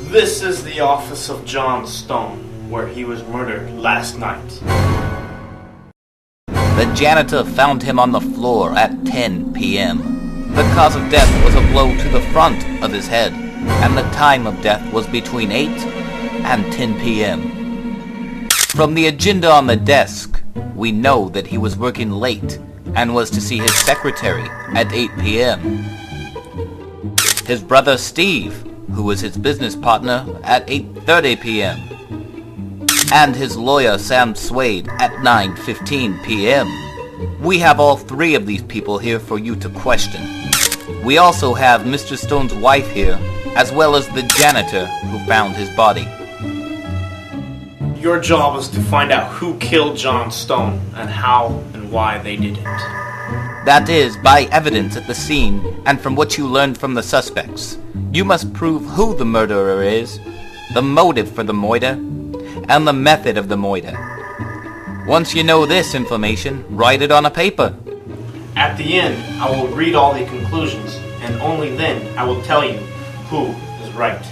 This is the office of John Stone, where he was murdered last night. The janitor found him on the floor at 10 p.m. The cause of death was a blow to the front of his head, and the time of death was between 8 and 10 p.m. From the agenda on the desk, we know that he was working late and was to see his secretary at 8 p.m. His brother Steve, who was his business partner, at 8:30 p.m. and his lawyer Sam Swade at 9:15 p.m. We have all three of these people here for you to question. We also have Mr. Stone's wife here, as well as the janitor who found his body. Your job is to find out who killed John Stone and how and why they did it. That is, by evidence at the scene and from what you learned from the suspects. You must prove who the murderer is, the motive for the murder, and the method of the murder. Once you know this information, write it on a paper. At the end, I will read all the conclusions, and only then I will tell you who is right.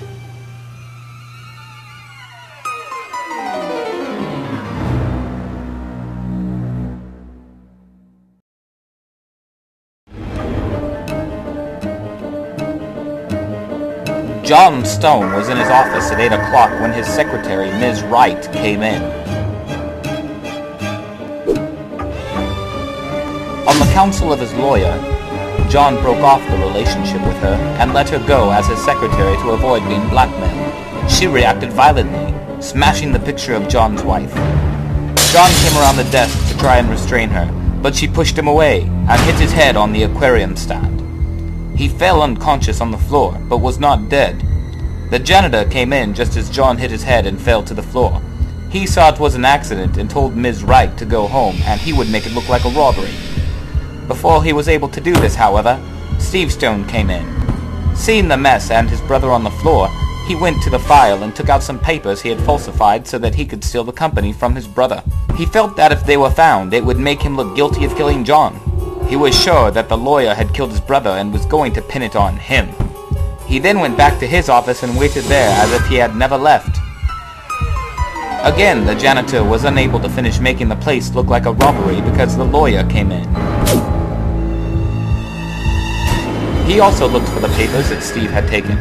John Stone was in his office at 8 o'clock when his secretary, Ms. Wright, came in. On the counsel of his lawyer, John broke off the relationship with her and let her go as his secretary to avoid being blackmailed. She reacted violently, smashing the picture of John's wife. John came around the desk to try and restrain her, but she pushed him away and hit his head on the aquarium stand. He fell unconscious on the floor, but was not dead. The janitor came in just as John hit his head and fell to the floor. He saw it was an accident and told Ms. Wright to go home and he would make it look like a robbery. Before he was able to do this, however, Steve Stone came in. Seeing the mess and his brother on the floor, he went to the file and took out some papers he had falsified so that he could steal the company from his brother. He felt that if they were found, it would make him look guilty of killing John. He was sure that the lawyer had killed his brother and was going to pin it on him. He then went back to his office and waited there as if he had never left. Again, the janitor was unable to finish making the place look like a robbery because the lawyer came in. He also looked for the papers that Steve had taken.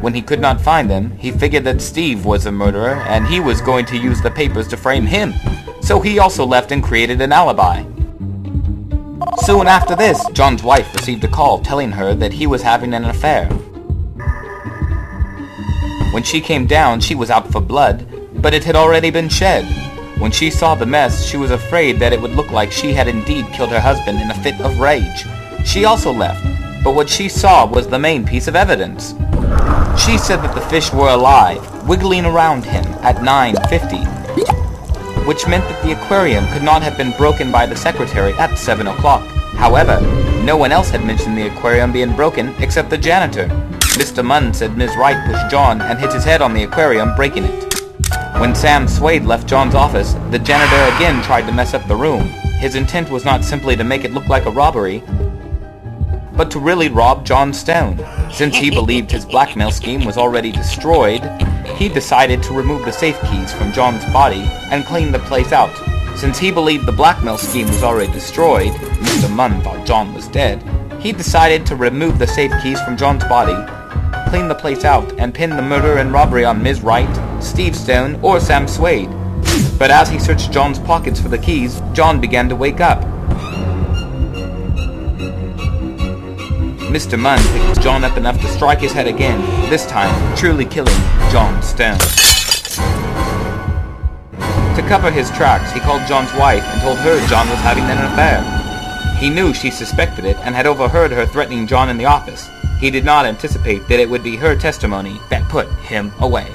When he could not find them, he figured that Steve was the murderer and he was going to use the papers to frame him. So he also left and created an alibi. Soon after this, John's wife received a call telling her that he was having an affair. When she came down, she was out for blood, but it had already been shed. When she saw the mess, she was afraid that it would look like she had indeed killed her husband in a fit of rage. She also left, but what she saw was the main piece of evidence. She said that the fish were alive, wiggling around him at 9:50. Which meant that the aquarium could not have been broken by the secretary at 7 o'clock. However, no one else had mentioned the aquarium being broken except the janitor. Mr. Munn said Ms. Wright pushed John and hit his head on the aquarium, breaking it. When Sam Swade left John's office, the janitor again tried to mess up the room. His intent was not simply to make it look like a robbery, but to really rob John Stone. Since he believed his blackmail scheme was already destroyed, he decided to remove the safe keys from John's body and clean the place out. Since he believed the blackmail scheme was already destroyed, Mr. Munn thought John was dead, he decided to remove the safe keys from John's body, clean the place out, and pin the murder and robbery on Ms. Wright, Steve Stone, or Sam Swade. But as he searched John's pockets for the keys, John began to wake up. Mr. Munn picked John up enough to strike his head again, this time truly killing John Stone. To cover his tracks, he called John's wife and told her John was having an affair. He knew she suspected it and had overheard her threatening John in the office. He did not anticipate that it would be her testimony that put him away.